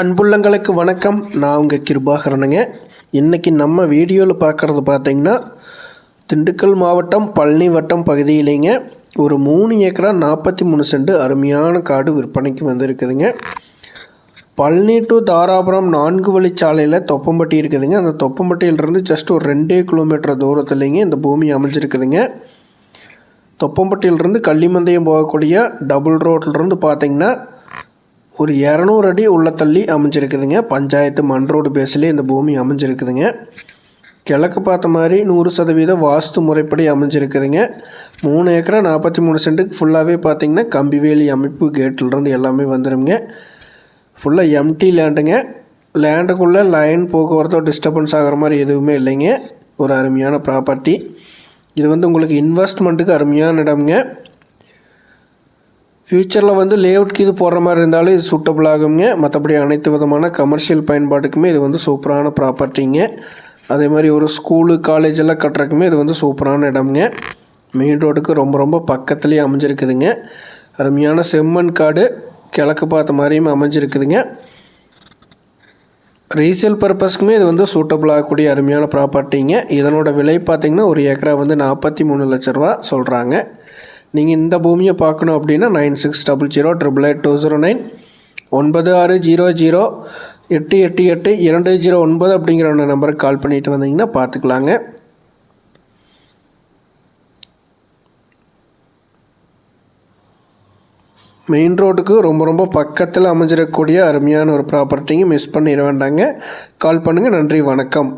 அன்புள்ளங்களுக்கு வணக்கம். நான் உங்கள் கிருபாகரனுங்க. இன்றைக்கி நம்ம வீடியோவில் பார்க்குறது பார்த்திங்கன்னா திண்டுக்கல் மாவட்டம் பழனி வட்டம் பகுதியிலேங்க ஒரு 3 ஏக்கரா 43 சென்ட் அருமையான காடு விற்பனைக்கு வந்திருக்குதுங்க. பழனி டு தாராபுரம் 4 வழிச்சாலையில் தொப்பம்பட்டி இருக்குதுங்க. அந்த தொப்பம்பட்டியிலிருந்து ஜஸ்ட் ஒரு 2 கிலோமீட்டர் தூரத்துலேங்க இந்த பூமி அமைஞ்சிருக்குதுங்க. தொப்பம்பட்டியிலிருந்து கள்ளிமந்தயம் போகக்கூடிய டபுள் ரோட்லேருந்து பார்த்திங்கன்னா ஒரு 200 அடி உள்ள தள்ளி அமைஞ்சிருக்குதுங்க. பஞ்சாயத்து மண் ரோடு பேஸ்லேயே இந்த பூமி அமைஞ்சிருக்குதுங்க. கிழக்கு பார்த்த மாதிரி 100% வாஸ்து முறைப்படி அமைஞ்சிருக்குதுங்க. 3 ஏக்கரா 43 சென்ட்டுக்கு ஃபுல்லாகவே பார்த்திங்கன்னா கம்பி வேலி அமைப்பு கேட்டிலருந்து எல்லாமே வந்துடுங்க. ஃபுல்லாக எம்டி லேண்டுங்க. லேண்டுக்குள்ளே லைன் போக்குவரத்தோ டிஸ்டர்பன்ஸ் ஆகிற மாதிரி எதுவுமே இல்லைங்க. ஒரு அருமையான ப்ராப்பர்ட்டி. இது உங்களுக்கு இன்வெஸ்ட்மெண்ட்டுக்கு அருமையான இடம்ங்க. ஃப்யூச்சரில் லேஅவுட்க்கு இது போடுற மாதிரி இருந்தாலும் இது சூட்டபிள் ஆகுங்க. மற்றபடி அனைத்து விதமான கமர்ஷியல் பயன்பாட்டுக்குமே இது சூப்பரான ப்ராப்பர்ட்டிங்க. அதே மாதிரி ஒரு ஸ்கூலு காலேஜ் எல்லாம் கட்டுறதுக்குமே இது சூப்பரான இடம்ங்க. மெயின் ரோடுக்கு ரொம்ப பக்கத்துலேயே அமைஞ்சிருக்குதுங்க. அருமையான செம்மண் காடு கிழக்கு பார்த்த மாதிரியும் அமைஞ்சிருக்குதுங்க. ரீசேல் பர்பஸ்க்குமே இது சூட்டபிள் ஆகக்கூடிய அருமையான ப்ராப்பர்ட்டிங்க. இதனோட விலை பார்த்திங்கன்னா ஒரு ஏக்கரா 43 லட்ச ரூபா சொல்கிறாங்க. நீங்கள் இந்த பூமியை பார்க்கணும் அப்படின்னா 9600888209 9600888209 அப்படிங்கிற நம்பருக்கு கால் பண்ணிட்டு வந்தீங்கன்னா பார்த்துக்கலாங்க. மெயின் ரோட்டுக்கு ரொம்ப பக்கத்தில் அமைஞ்சிடக்கூடிய அருமையான ஒரு ப்ராப்பர்ட்டிங்க. மிஸ் பண்ணிட வேண்டாங்க. கால் பண்ணுங்கள். நன்றி, வணக்கம்.